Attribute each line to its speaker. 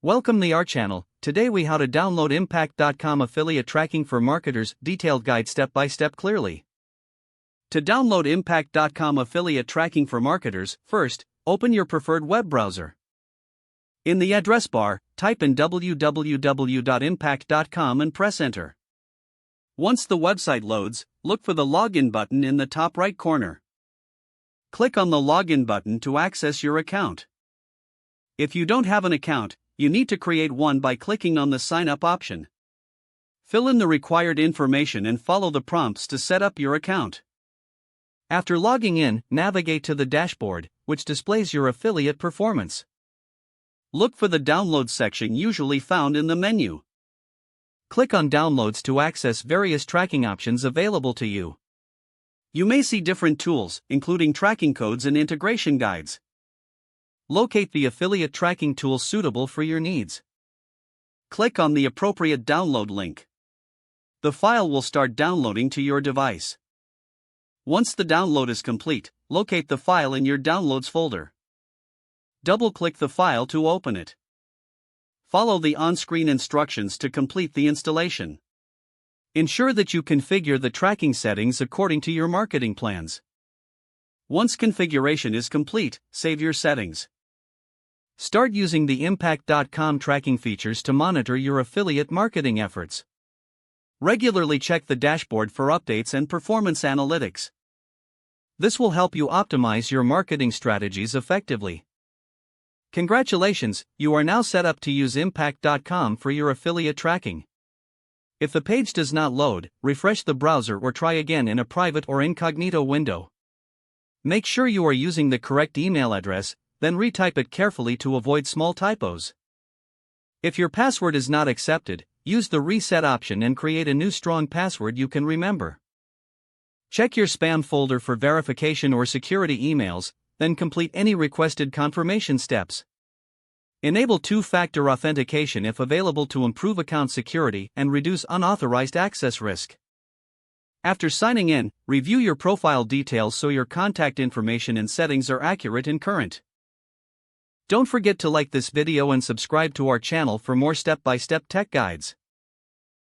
Speaker 1: Welcome to our channel. Today we how to download Impact.com affiliate tracking for marketers, detailed guide step by step clearly. To download Impact.com affiliate tracking for marketers, first, open your preferred web browser. In the address bar, type in www.impact.com and press enter. Once the website loads, look for the login button in the top right corner. Click on the login button to access your account. If you don't have an account, you need to create one by clicking on the Sign Up option. Fill in the required information and follow the prompts to set up your account. After logging in, navigate to the dashboard, which displays your affiliate performance. Look for the Download section usually found in the menu. Click on Downloads to access various tracking options available to you. You may see different tools, including tracking codes and integration guides. Locate the affiliate tracking tool suitable for your needs. Click on the appropriate download link. The file will start downloading to your device. Once the download is complete, locate the file in your Downloads folder. Double-click the file to open it. Follow the on-screen instructions to complete the installation. Ensure that you configure the tracking settings according to your marketing plans. Once configuration is complete, save your settings. Start using the Impact.com tracking features to monitor your affiliate marketing efforts. Regularly check the dashboard for updates and performance analytics. This will help you optimize your marketing strategies effectively. Congratulations, you are now set up to use Impact.com for your affiliate tracking. If the page does not load, refresh the browser or try again in a private or incognito window. Make sure you are using the correct email address, then retype it carefully to avoid small typos. If your password is not accepted, use the reset option and create a new strong password you can remember. Check your spam folder for verification or security emails, then complete any requested confirmation steps. Enable two-factor authentication if available to improve account security and reduce unauthorized access risk. After signing in, review your profile details so your contact information and settings are accurate and current. Don't forget to like this video and subscribe to our channel for more step-by-step tech guides.